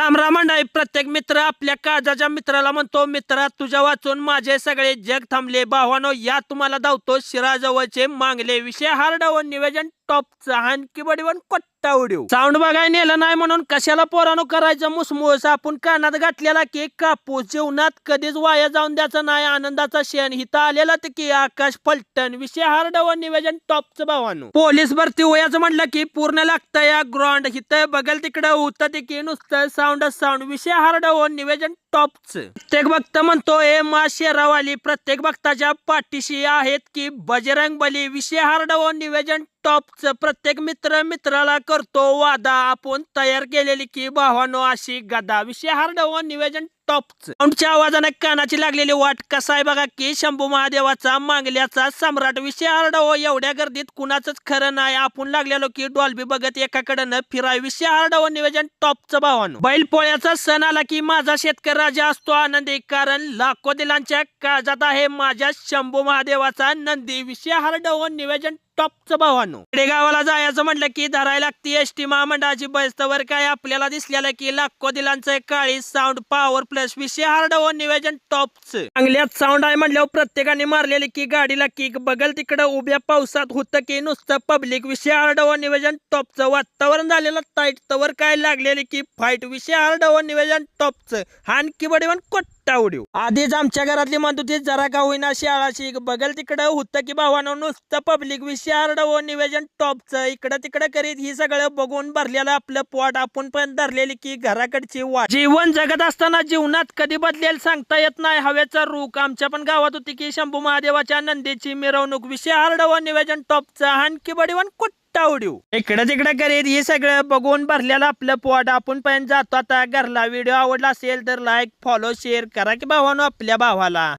राम मंडळी, प्रत्येक मित्र आपल्या काळजाच्या मित्राला म्हणतो, मित्रा तुझ्या वाचून माझे सगळे जग थांबले. भावानो, या तुम्हाला धावतो शिराजवळचे मांगले. विषय हार्ड व निवेदन टॉपचा हानकी बडीवन कोट्टा उडीव. साऊंड बघाय नेलं नाही म्हणून कशाला पोरानो करायचं मुसमुस. आपण कानात घातलेला केक कापूस. जीवनात कधीच वाया जाऊन द्यायचं नाही आनंदाचा क्षण. हिथं आलेला ते की आकाश पलटण. विषय हार्ड व निवेदन टॉपचं भावानो. पोलीस भरती वयाचं म्हटलं की पूर्ण लागतं या ग्राउंड. हिथं बघल तिकडं होतं ते की नुसतं साऊंड. विषय हार्ड व निवेदन टॉपच. प्रत्येक भक्त म्हणतो ए मा शेरावाली. प्रत्येक भक्ताच्या पाठीशी आहेत की बजरंग बली. विषय हार्ड व निवेदन टॉपच. प्रत्येक मित्र मित्राला करतो वादा. आपण तयार केलेली की भावानो अशी गदा. विषय हार्ड व निवेदन टॉपच. साऊंडच्या आवाजाने कानाची लागलेली वाट. कसा आहे बघा की शंभू महादेवाचा मांगल्याचा सम्राट. विषय हार्ड व एवढ्या गर्दीत कुणाचंच खरं नाही. आपण लागलेलो की डॉल्बी बघत एकाकडनं फिराय. विषय हार्ड व निवेदन टॉपचं भावानो. बैल पोळ्याचा सण आला की माझा शेतकरी राजा असतो आनंदी. कारण लाखो दिलांच्या काळजात आहे माझ्या शंभू महादेवाचा नंदी. विषय हार्ड व निवेदन टॉपचं भावानो. गावाला जायचं म्हटलं की धरायला लागती एसटी महामंडळाची बस. तर काय आपल्याला दिसलेलं की लाखो दिलांचं काळी साऊंड पॉवर प्लस. विषय हार्ड व निवेदन टॉपचं. चांगल्यात साऊंड आहे म्हणल्यावर प्रत्येकाने मारलेली की गाडीला किक. बगल तिकडं उभ्या पावसात होतं की नुसतं पब्लिक. विषय हार्ड व निवेदन टॉपचं. वातावरण झालेलं टाईट तवर काय लागलेली की फाईट. विषय हार्ड व निवेदन टॉपचं. हानकी बडीवन कोट्टा उडीव. आधीच आमच्या घरातली म्हणतो जरा का होईना शाळा शिक. बगल तिकडं होतं की भावानं नुसतं पब्लिक. विषय हार्ड व निवेदन टॉपचं. इकडं तिकडं करीत ही सगळं बघून भरलेलं आपलं पोट. आपण पण धरलेली की घराकडची वाट. जीवन जगत असताना जीवनात कधी बदलेल सांगता येत नाही हवेचा रूख. आमच्या पण गावात होती की शंभू महादेवाच्या नंदीची मिरवणूक. विषय हार्ड व निवेदन टॉपचं. हानकी बडीवन कोट्टा उडीव. इकडं तिकडं करीत ही सगळं बघून भरलेलं आपलं पोट. आपण पण जातो आता घरला. व्हिडिओ आवडला असेल तर लाईक फॉलो शेअर करा की भावानो आपल्या भावाला.